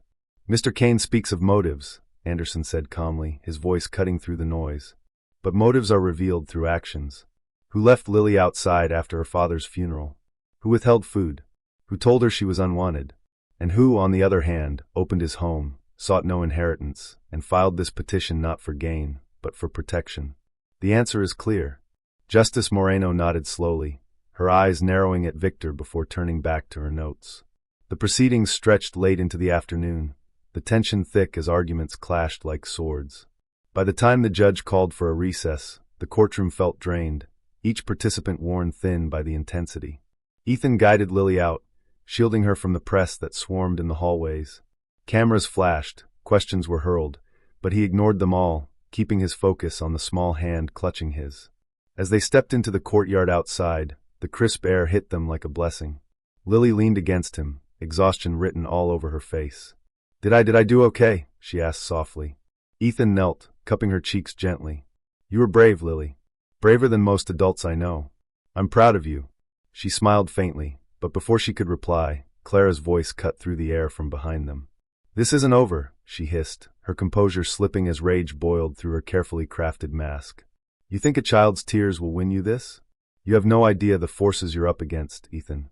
"Mr. Kane speaks of motives," Anderson said calmly, his voice cutting through the noise. "But motives are revealed through actions. Who left Lily outside after her father's funeral? Who withheld food? Who told her she was unwanted? And who, on the other hand, opened his home, sought no inheritance, and filed this petition not for gain, but for protection?" The answer is clear. Justice Moreno nodded slowly, her eyes narrowing at Victor before turning back to her notes. The proceedings stretched late into the afternoon, the tension thick as arguments clashed like swords. By the time the judge called for a recess, the courtroom felt drained, each participant worn thin by the intensity. Ethan guided Lily out, shielding her from the press that swarmed in the hallways. Cameras flashed, questions were hurled, but he ignored them all, keeping his focus on the small hand clutching his. As they stepped into the courtyard outside, the crisp air hit them like a blessing. Lily leaned against him, exhaustion written all over her face. Did I do okay?" she asked softly. Ethan knelt, cupping her cheeks gently. "You were brave, Lily. Braver than most adults I know. I'm proud of you." She smiled faintly, but before she could reply, Clara's voice cut through the air from behind them. "This isn't over," she hissed, her composure slipping as rage boiled through her carefully crafted mask. "You think a child's tears will win you this? You have no idea the forces you're up against, Ethan."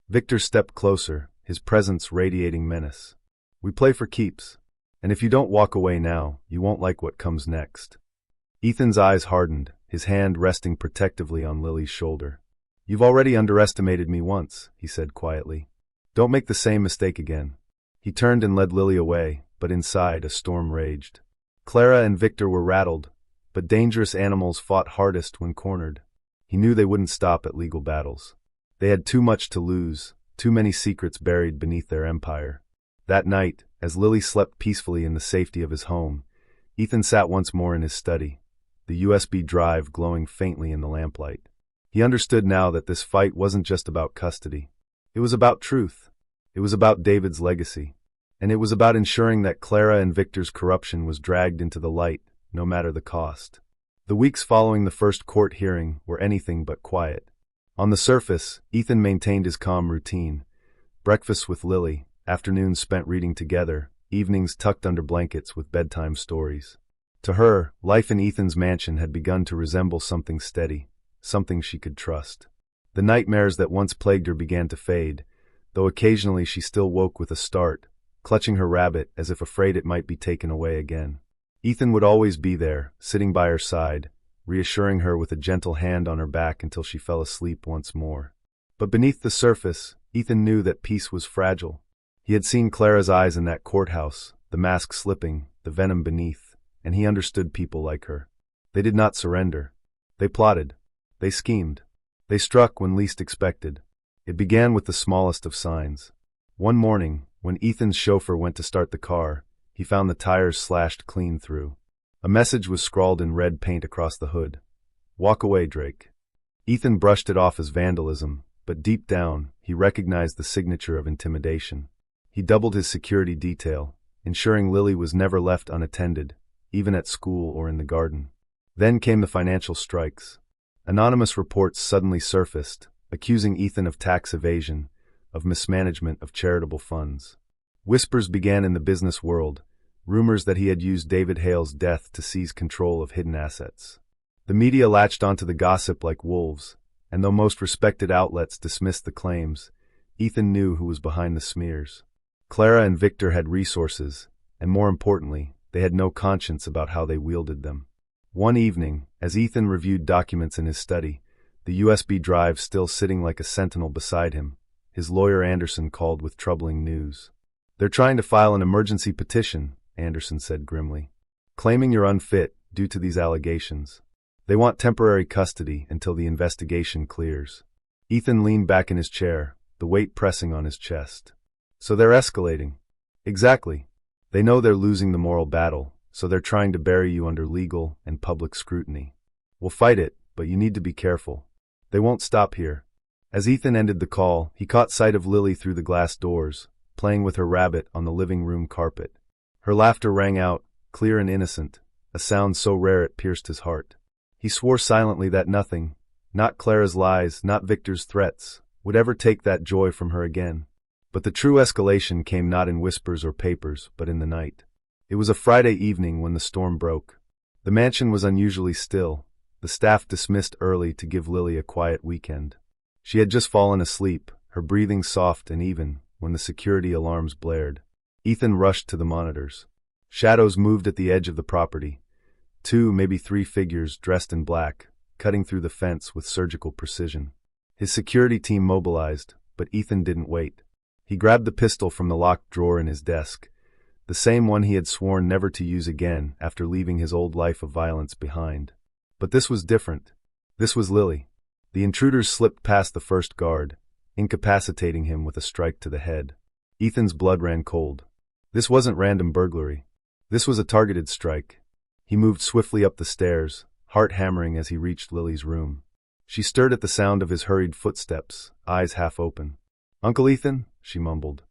Victor stepped closer, his presence radiating menace. "We play for keeps, and if you don't walk away now, you won't like what comes next." Ethan's eyes hardened, his hand resting protectively on Lily's shoulder. "You've already underestimated me once," he said quietly. "Don't make the same mistake again." He turned and led Lily away, but inside a storm raged. Clara and Victor were rattled, but dangerous animals fought hardest when cornered. He knew they wouldn't stop at legal battles. They had too much to lose, too many secrets buried beneath their empire. That night, as Lily slept peacefully in the safety of his home, Ethan sat once more in his study, the USB drive glowing faintly in the lamplight. He understood now that this fight wasn't just about custody. It was about truth. It was about David's legacy. And it was about ensuring that Clara and Victor's corruption was dragged into the light, no matter the cost. The weeks following the first court hearing were anything but quiet. On the surface, Ethan maintained his calm routine. Breakfasts with Lily, afternoons spent reading together, evenings tucked under blankets with bedtime stories. To her, life in Ethan's mansion had begun to resemble something steady, something she could trust. The nightmares that once plagued her began to fade, though occasionally she still woke with a start, clutching her rabbit as if afraid it might be taken away again. Ethan would always be there, sitting by her side, reassuring her with a gentle hand on her back until she fell asleep once more. But beneath the surface, Ethan knew that peace was fragile. He had seen Clara's eyes in that courthouse, the mask slipping, the venom beneath, and he understood people like her. They did not surrender. They plotted. They schemed. They struck when least expected. It began with the smallest of signs. One morning, when Ethan's chauffeur went to start the car, he found the tires slashed clean through. A message was scrawled in red paint across the hood. "Walk away, Drake." Ethan brushed it off as vandalism, but deep down, he recognized the signature of intimidation. He doubled his security detail, ensuring Lily was never left unattended, even at school or in the garden. Then came the financial strikes. Anonymous reports suddenly surfaced, accusing Ethan of tax evasion, of mismanagement of charitable funds. Whispers began in the business world, rumors that he had used David Hale's death to seize control of hidden assets. The media latched onto the gossip like wolves, and though most respected outlets dismissed the claims, Ethan knew who was behind the smears. Clara and Victor had resources, and more importantly, they had no conscience about how they wielded them. One evening, as Ethan reviewed documents in his study, the USB drive still sitting like a sentinel beside him, his lawyer Anderson called with troubling news. "They're trying to file an emergency petition," Anderson said grimly, "claiming you're unfit due to these allegations. They want temporary custody until the investigation clears." Ethan leaned back in his chair, the weight pressing on his chest. "So they're escalating." "Exactly. They know they're losing the moral battle, so they're trying to bury you under legal and public scrutiny. We'll fight it, but you need to be careful. They won't stop here." As Ethan ended the call, he caught sight of Lily through the glass doors, playing with her rabbit on the living room carpet. Her laughter rang out, clear and innocent, a sound so rare it pierced his heart. He swore silently that nothing, not Clara's lies, not Victor's threats, would ever take that joy from her again. But the true escalation came not in whispers or papers, but in the night. It was a Friday evening when the storm broke. The mansion was unusually still, the staff dismissed early to give Lily a quiet weekend. She had just fallen asleep, her breathing soft and even, when the security alarms blared. Ethan rushed to the monitors. Shadows moved at the edge of the property. 2, maybe 3 figures dressed in black, cutting through the fence with surgical precision. His security team mobilized, but Ethan didn't wait. He grabbed the pistol from the locked drawer in his desk, the same one he had sworn never to use again after leaving his old life of violence behind. But this was different. This was Lily. The intruders slipped past the first guard, incapacitating him with a strike to the head. Ethan's blood ran cold. This wasn't random burglary. This was a targeted strike. He moved swiftly up the stairs, heart hammering as he reached Lily's room. She stirred at the sound of his hurried footsteps, eyes half open. "Uncle Ethan?" she mumbled.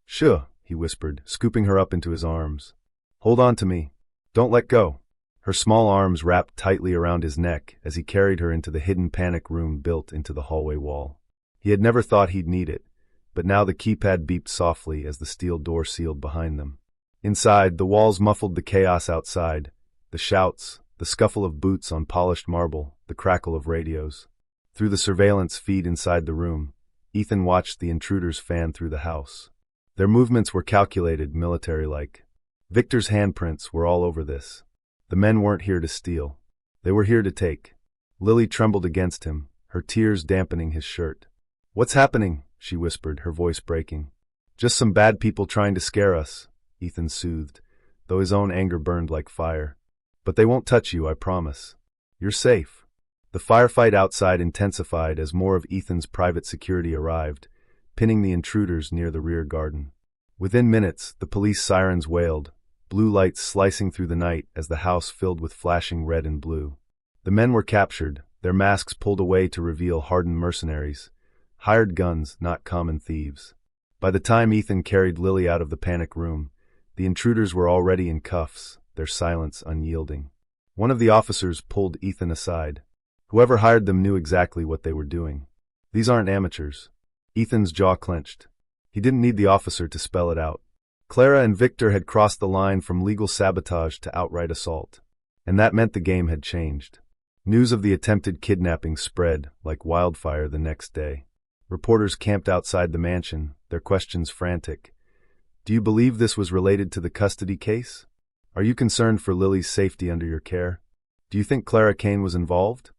"Sure," he whispered, scooping her up into his arms. "Hold on to me. Don't let go." Her small arms wrapped tightly around his neck as he carried her into the hidden panic room built into the hallway wall. He had never thought he'd need it, but now the keypad beeped softly as the steel door sealed behind them. Inside, the walls muffled the chaos outside, the shouts, the scuffle of boots on polished marble, the crackle of radios. Through the surveillance feed inside the room, Ethan watched the intruders fan through the house. Their movements were calculated, military-like. Victor's handprints were all over this. The men weren't here to steal. They were here to take. Lily trembled against him, her tears dampening his shirt. "What's happening?" she whispered, her voice breaking. "Just some bad people trying to scare us," Ethan soothed, though his own anger burned like fire. "But they won't touch you, I promise. You're safe." The firefight outside intensified as more of Ethan's private security arrived, pinning the intruders near the rear garden. Within minutes, the police sirens wailed, blue lights slicing through the night as the house filled with flashing red and blue. The men were captured, their masks pulled away to reveal hardened mercenaries, hired guns, not common thieves. By the time Ethan carried Lily out of the panic room, the intruders were already in cuffs, their silence unyielding. One of the officers pulled Ethan aside. Whoever hired them knew exactly what they were doing. These aren't amateurs. Ethan's jaw clenched. He didn't need the officer to spell it out. Clara and Victor had crossed the line from legal sabotage to outright assault. And that meant the game had changed. News of the attempted kidnapping spread like wildfire the next day. Reporters camped outside the mansion, their questions frantic. "Do you believe this was related to the custody case? Are you concerned for Lily's safety under your care? Do you think Clara Kane was involved?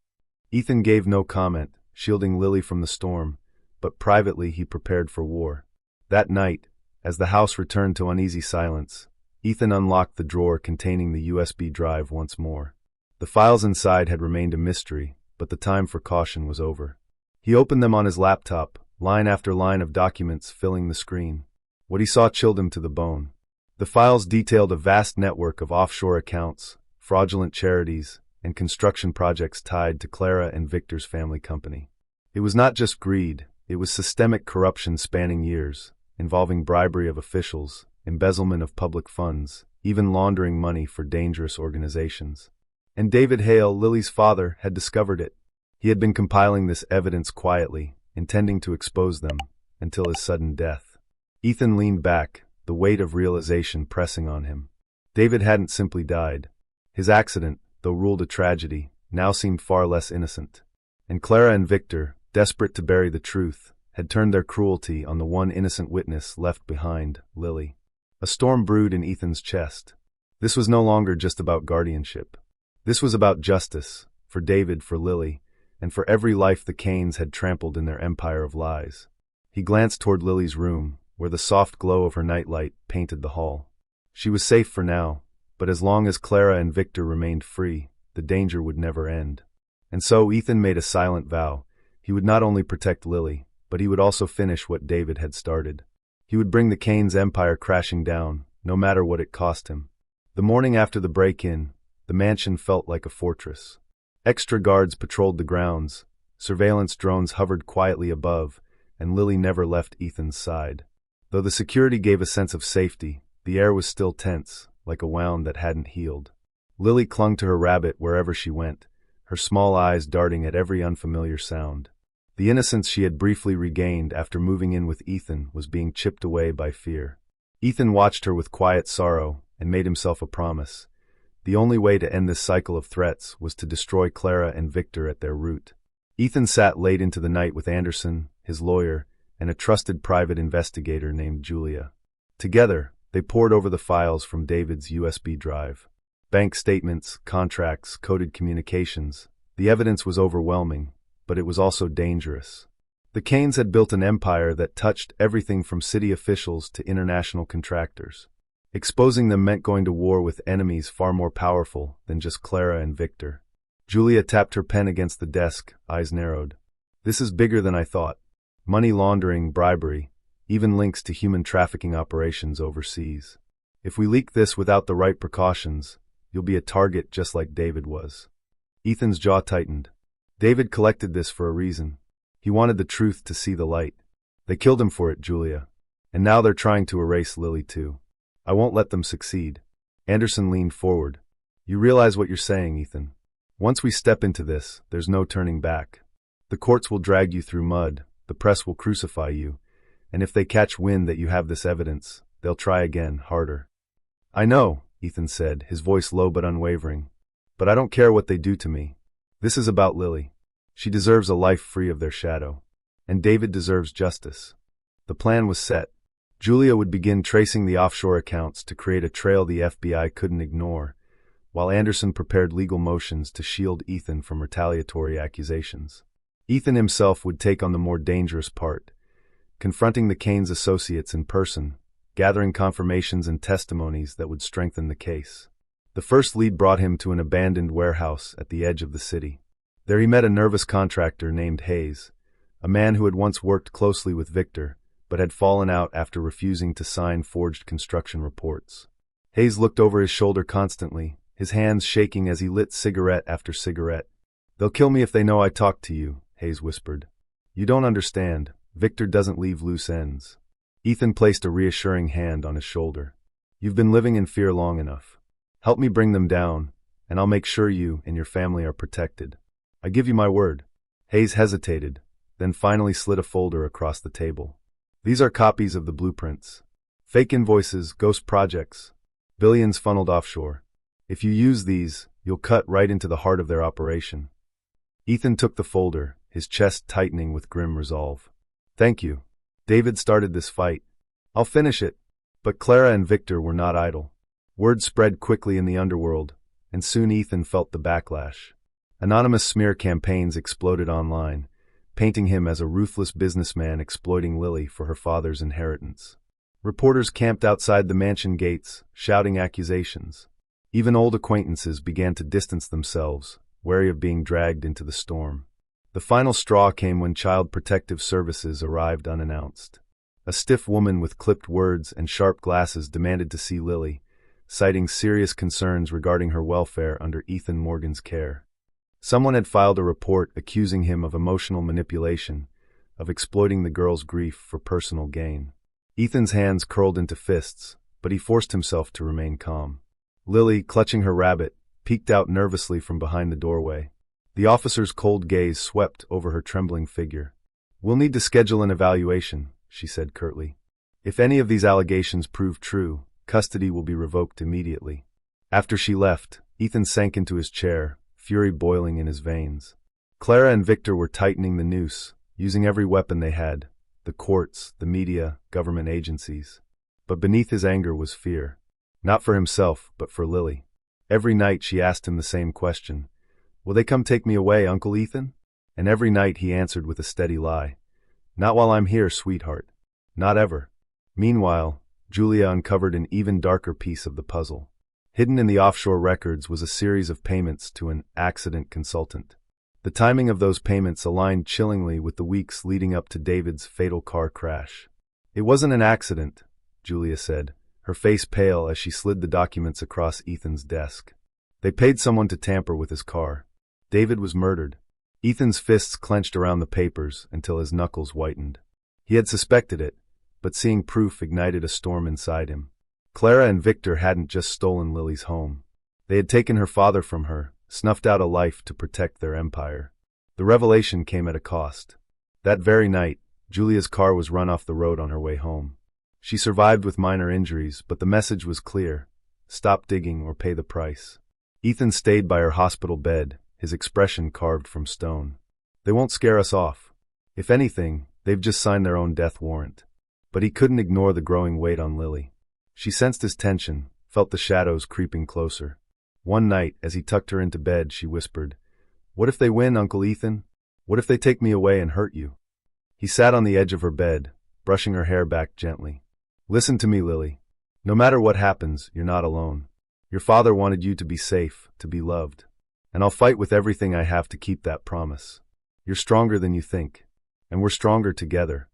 Ethan gave no comment, shielding Lily from the storm, but privately he prepared for war. That night, as the house returned to uneasy silence, Ethan unlocked the drawer containing the USB drive once more. The files inside had remained a mystery, but the time for caution was over. He opened them on his laptop, line after line of documents filling the screen. What he saw chilled him to the bone. The files detailed a vast network of offshore accounts, fraudulent charities, and construction projects tied to Clara and Victor's family company. It was not just greed, it was systemic corruption spanning years, involving bribery of officials, embezzlement of public funds, even laundering money for dangerous organizations. And David Hale, Lily's father, had discovered it. He had been compiling this evidence quietly, intending to expose them, until his sudden death. Ethan leaned back, the weight of realization pressing on him. David hadn't simply died. His accident, though ruled a tragedy, now seemed far less innocent. And Clara and Victor, desperate to bury the truth, had turned their cruelty on the one innocent witness left behind, Lily. A storm brewed in Ethan's chest. This was no longer just about guardianship. This was about justice, for David, for Lily, and for every life the Kanes had trampled in their empire of lies. He glanced toward Lily's room, where the soft glow of her nightlight painted the hall. She was safe for now, but as long as Clara and Victor remained free, the danger would never end. And so Ethan made a silent vow. He would not only protect Lily, but he would also finish what David had started. He would bring the Kanes' empire crashing down, no matter what it cost him. The morning after the break-in, the mansion felt like a fortress. Extra guards patrolled the grounds, surveillance drones hovered quietly above, and Lily never left Ethan's side. Though the security gave a sense of safety, the air was still tense, like a wound that hadn't healed. Lily clung to her rabbit wherever she went, her small eyes darting at every unfamiliar sound. The innocence she had briefly regained after moving in with Ethan was being chipped away by fear. Ethan watched her with quiet sorrow and made himself a promise. The only way to end this cycle of threats was to destroy Clara and Victor at their root. Ethan sat late into the night with Anderson, his lawyer, and a trusted private investigator named Julia. Together, they pored over the files from David's USB drive. Bank statements, contracts, coded communications. The evidence was overwhelming, but it was also dangerous. The Kanes had built an empire that touched everything from city officials to international contractors. Exposing them meant going to war with enemies far more powerful than just Clara and Victor. Julia tapped her pen against the desk, eyes narrowed. This is bigger than I thought. Money laundering, bribery, even links to human trafficking operations overseas. If we leak this without the right precautions, you'll be a target just like David was. Ethan's jaw tightened. David collected this for a reason. He wanted the truth to see the light. They killed him for it, Julia. And now they're trying to erase Lily too. I won't let them succeed. Anderson leaned forward. You realize what you're saying, Ethan. Once we step into this, there's no turning back. The courts will drag you through mud, the press will crucify you, and if they catch wind that you have this evidence, they'll try again, harder. I know, Ethan said, his voice low but unwavering. But I don't care what they do to me. This is about Lily. She deserves a life free of their shadow. And David deserves justice. The plan was set. Julia would begin tracing the offshore accounts to create a trail the FBI couldn't ignore, while Anderson prepared legal motions to shield Ethan from retaliatory accusations. Ethan himself would take on the more dangerous part, confronting the Kanes' associates in person, gathering confirmations and testimonies that would strengthen the case. The first lead brought him to an abandoned warehouse at the edge of the city. There he met a nervous contractor named Hayes, a man who had once worked closely with Victor, but had fallen out after refusing to sign forged construction reports. Hayes looked over his shoulder constantly, his hands shaking as he lit cigarette after cigarette. They'll kill me if they know I talked to you, Hayes whispered. You don't understand. Victor doesn't leave loose ends. Ethan placed a reassuring hand on his shoulder. You've been living in fear long enough. Help me bring them down, and I'll make sure you and your family are protected. I give you my word. Hayes hesitated, then finally slid a folder across the table. These are copies of the blueprints. Fake invoices, ghost projects, billions funneled offshore. If you use these, you'll cut right into the heart of their operation. Ethan took the folder, his chest tightening with grim resolve. Thank you. David started this fight. I'll finish it. But Clara and Victor were not idle. Word spread quickly in the underworld, and soon Ethan felt the backlash. Anonymous smear campaigns exploded online, painting him as a ruthless businessman exploiting Lily for her father's inheritance. Reporters camped outside the mansion gates, shouting accusations. Even old acquaintances began to distance themselves, wary of being dragged into the storm. The final straw came when Child Protective Services arrived unannounced. A stiff woman with clipped words and sharp glasses demanded to see Lily, citing serious concerns regarding her welfare under Ethan Morgan's care. Someone had filed a report accusing him of emotional manipulation, of exploiting the girl's grief for personal gain. Ethan's hands curled into fists, but he forced himself to remain calm. Lily, clutching her rabbit, peeked out nervously from behind the doorway. The officer's cold gaze swept over her trembling figure. "We'll need to schedule an evaluation," she said curtly. "If any of these allegations prove true, custody will be revoked immediately." After she left, Ethan sank into his chair, fury boiling in his veins. Clara and Victor were tightening the noose, using every weapon they had: the courts, the media, government agencies. But beneath his anger was fear. Not for himself, but for Lily. Every night she asked him the same question: "Will they come take me away, Uncle Ethan?" And every night he answered with a steady lie: "Not while I'm here, sweetheart. Not ever." Meanwhile, Julia uncovered an even darker piece of the puzzle. Hidden in the offshore records was a series of payments to an accident consultant. The timing of those payments aligned chillingly with the weeks leading up to David's fatal car crash. "It wasn't an accident," Julia said, her face pale as she slid the documents across Ethan's desk. "They paid someone to tamper with his car. David was murdered." Ethan's fists clenched around the papers until his knuckles whitened. He had suspected it, but seeing proof ignited a storm inside him. Clara and Victor hadn't just stolen Lily's home. They had taken her father from her, snuffed out a life to protect their empire. The revelation came at a cost. That very night, Julia's car was run off the road on her way home. She survived with minor injuries, but the message was clear: stop digging or pay the price. Ethan stayed by her hospital bed, his expression carved from stone. "They won't scare us off. If anything, they've just signed their own death warrant." But he couldn't ignore the growing weight on Lily. She sensed his tension, felt the shadows creeping closer. One night, as he tucked her into bed, she whispered, "What if they win, Uncle Ethan? What if they take me away and hurt you?" He sat on the edge of her bed, brushing her hair back gently. "Listen to me, Lily. No matter what happens, you're not alone. Your father wanted you to be safe, to be loved. And I'll fight with everything I have to keep that promise. You're stronger than you think. And we're stronger together."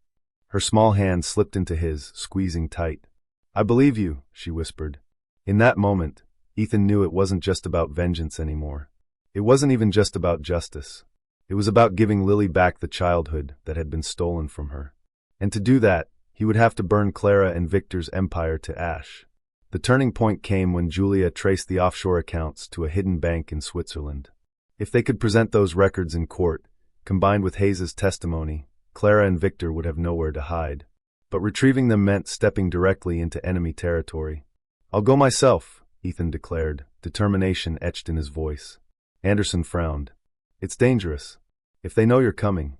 Her small hand slipped into his, squeezing tight. "I believe you," she whispered. In that moment, Ethan knew it wasn't just about vengeance anymore. It wasn't even just about justice. It was about giving Lily back the childhood that had been stolen from her. And to do that, he would have to burn Clara and Victor's empire to ash. The turning point came when Julia traced the offshore accounts to a hidden bank in Switzerland. If they could present those records in court, combined with Hayes's testimony, Clara and Victor would have nowhere to hide. But retrieving them meant stepping directly into enemy territory. "I'll go myself," Ethan declared, determination etched in his voice. Anderson frowned. "It's dangerous. If they know you're coming."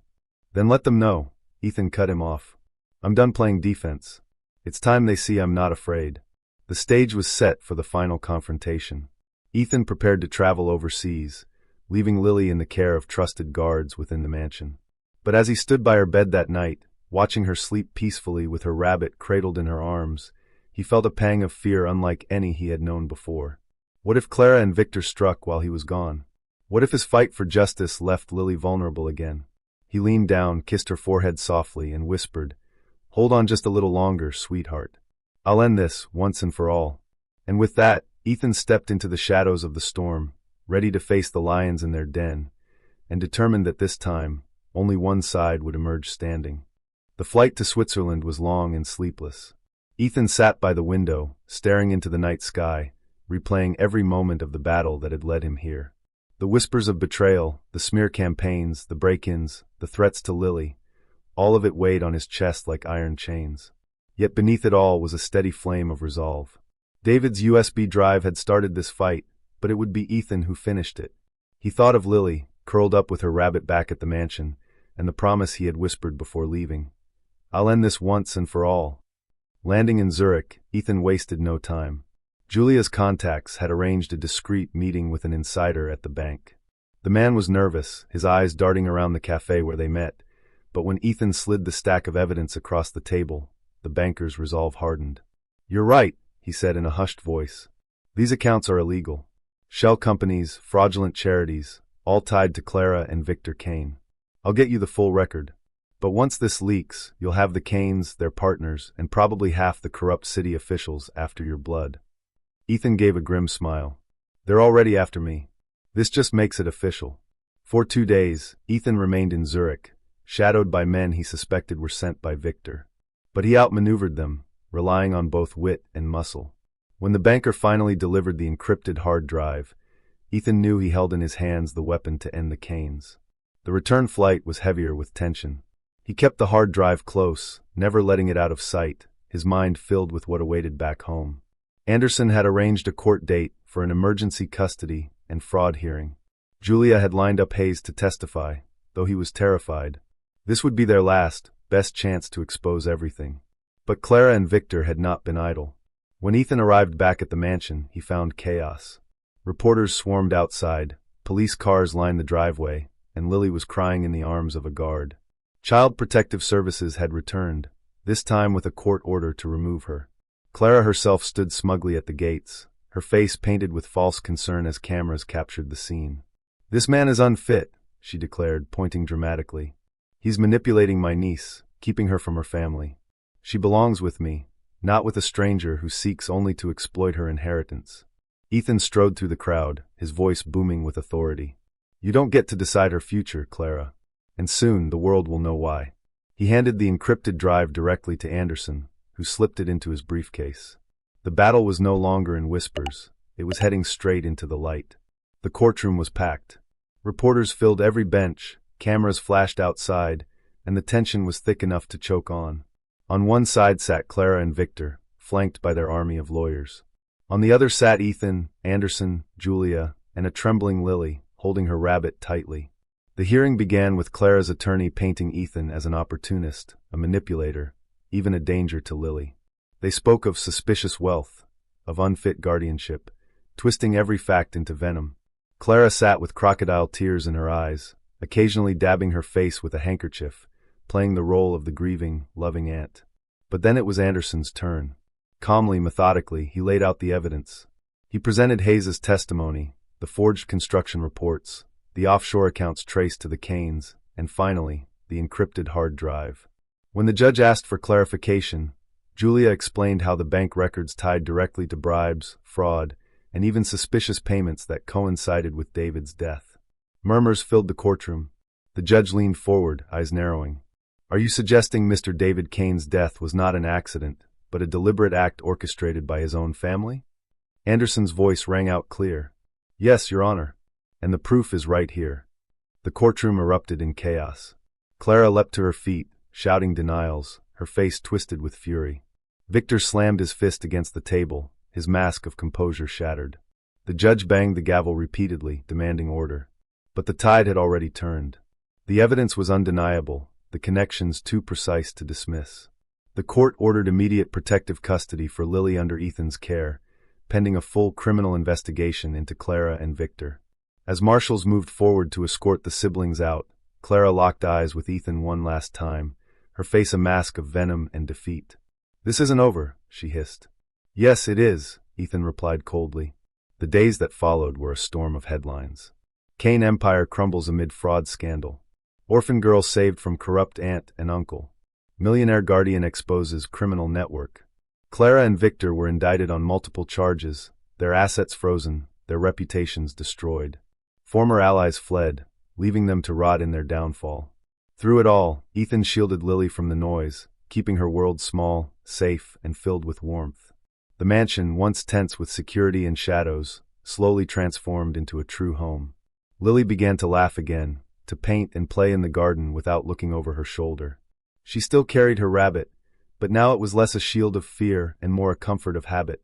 "Then let them know," Ethan cut him off. "I'm done playing defense. It's time they see I'm not afraid." The stage was set for the final confrontation. Ethan prepared to travel overseas, leaving Lily in the care of trusted guards within the mansion. But as he stood by her bed that night, watching her sleep peacefully with her rabbit cradled in her arms, he felt a pang of fear unlike any he had known before. What if Clara and Victor struck while he was gone? What if his fight for justice left Lily vulnerable again? He leaned down, kissed her forehead softly, and whispered, "Hold on just a little longer, sweetheart. I'll end this, once and for all." And with that, Ethan stepped into the shadows of the storm, ready to face the lions in their den, and determined that this time, only one side would emerge standing. The flight to Switzerland was long and sleepless. Ethan sat by the window, staring into the night sky, replaying every moment of the battle that had led him here. The whispers of betrayal, the smear campaigns, the break-ins, the threats to Lily, all of it weighed on his chest like iron chains. Yet beneath it all was a steady flame of resolve. David's USB drive had started this fight, but it would be Ethan who finished it. He thought of Lily, curled up with her rabbit back at the mansion, and the promise he had whispered before leaving. "I'll end this once and for all." Landing in Zurich, Ethan wasted no time. Julia's contacts had arranged a discreet meeting with an insider at the bank. The man was nervous, his eyes darting around the cafe where they met, but when Ethan slid the stack of evidence across the table, the banker's resolve hardened. "You're right," he said in a hushed voice. "These accounts are illegal. Shell companies, fraudulent charities, all tied to Clara and Victor Kane. I'll get you the full record. But once this leaks, you'll have the Kanes, their partners, and probably half the corrupt city officials after your blood." Ethan gave a grim smile. "They're already after me. This just makes it official." For 2 days, Ethan remained in Zurich, shadowed by men he suspected were sent by Victor. But he outmaneuvered them, relying on both wit and muscle. When the banker finally delivered the encrypted hard drive, Ethan knew he held in his hands the weapon to end the Kanes. The return flight was heavier with tension. He kept the hard drive close, never letting it out of sight, his mind filled with what awaited back home. Anderson had arranged a court date for an emergency custody and fraud hearing. Julia had lined up Hayes to testify, though he was terrified. This would be their last, best chance to expose everything. But Clara and Victor had not been idle. When Ethan arrived back at the mansion, he found chaos. Reporters swarmed outside, police cars lined the driveway, and Lily was crying in the arms of a guard. Child Protective Services had returned, this time with a court order to remove her. Clara herself stood smugly at the gates, her face painted with false concern as cameras captured the scene. "This man is unfit," she declared, pointing dramatically. "He's manipulating my niece, keeping her from her family. She belongs with me, not with a stranger who seeks only to exploit her inheritance." Ethan strode through the crowd, his voice booming with authority. "You don't get to decide her future, Clara. And soon the world will know why." He handed the encrypted drive directly to Anderson, who slipped it into his briefcase. The battle was no longer in whispers, it was heading straight into the light. The courtroom was packed. Reporters filled every bench, cameras flashed outside, and the tension was thick enough to choke on. On one side sat Clara and Victor, flanked by their army of lawyers. On the other sat Ethan, Anderson, Julia, and a trembling Lily, holding her rabbit tightly. The hearing began with Clara's attorney painting Ethan as an opportunist, a manipulator, even a danger to Lily. They spoke of suspicious wealth, of unfit guardianship, twisting every fact into venom. Clara sat with crocodile tears in her eyes, occasionally dabbing her face with a handkerchief, playing the role of the grieving, loving aunt. But then it was Anderson's turn. Calmly, methodically, he laid out the evidence. He presented Hayes' testimony, the forged construction reports, the offshore accounts traced to the Kanes, and finally, the encrypted hard drive. When the judge asked for clarification, Julia explained how the bank records tied directly to bribes, fraud, and even suspicious payments that coincided with David's death. Murmurs filled the courtroom. The judge leaned forward, eyes narrowing. "Are you suggesting Mr. David Kane's death was not an accident, but a deliberate act orchestrated by his own family?" Anderson's voice rang out clear. "Yes, Your Honor. And the proof is right here." The courtroom erupted in chaos. Clara leapt to her feet, shouting denials, her face twisted with fury. Victor slammed his fist against the table, his mask of composure shattered. The judge banged the gavel repeatedly, demanding order. But the tide had already turned. The evidence was undeniable, the connections too precise to dismiss. The court ordered immediate protective custody for Lily under Ethan's care, pending a full criminal investigation into Clara and Victor. As marshals moved forward to escort the siblings out, Clara locked eyes with Ethan one last time, her face a mask of venom and defeat. "This isn't over," she hissed. "Yes, it is," Ethan replied coldly. The days that followed were a storm of headlines. Kane Empire crumbles amid fraud scandal. Orphan girl saved from corrupt aunt and uncle. Millionaire guardian exposes criminal network. Clara and Victor were indicted on multiple charges, their assets frozen, their reputations destroyed. Former allies fled, leaving them to rot in their downfall. Through it all, Ethan shielded Lily from the noise, keeping her world small, safe, and filled with warmth. The mansion, once tense with security and shadows, slowly transformed into a true home. Lily began to laugh again, to paint and play in the garden without looking over her shoulder. She still carried her rabbit, but now it was less a shield of fear and more a comfort of habit.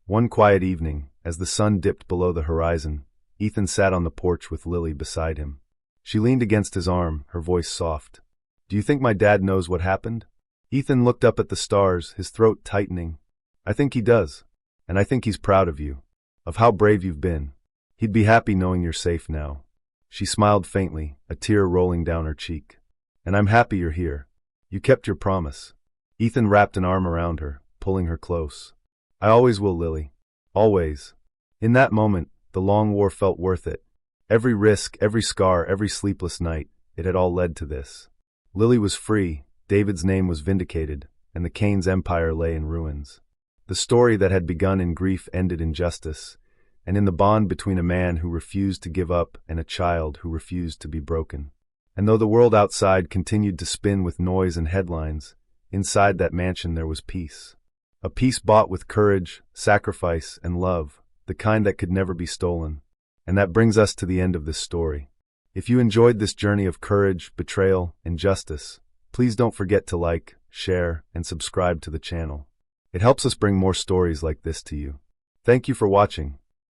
One quiet evening, as the sun dipped below the horizon, Ethan sat on the porch with Lily beside him. She leaned against his arm, her voice soft. "Do you think my dad knows what happened?" Ethan looked up at the stars, his throat tightening. "I think he does. and I think he's proud of you, of how brave you've been. He'd be happy knowing you're safe now." She smiled faintly, a tear rolling down her cheek. "And I'm happy you're here. You kept your promise." Ethan wrapped an arm around her, pulling her close. "I always will, Lily. Always." In that moment, the long war felt worth it. Every risk, every scar, every sleepless night, it had all led to this. Lily was free, David's name was vindicated, and the Kane's empire lay in ruins. The story that had begun in grief ended in justice, and in the bond between a man who refused to give up and a child who refused to be broken. And though the world outside continued to spin with noise and headlines, inside that mansion there was peace. A peace bought with courage, sacrifice, and love, the kind that could never be stolen. And that brings us to the end of this story. If you enjoyed this journey of courage, betrayal, and justice, please don't forget to like, share, and subscribe to the channel. It helps us bring more stories like this to you. Thank you for watching.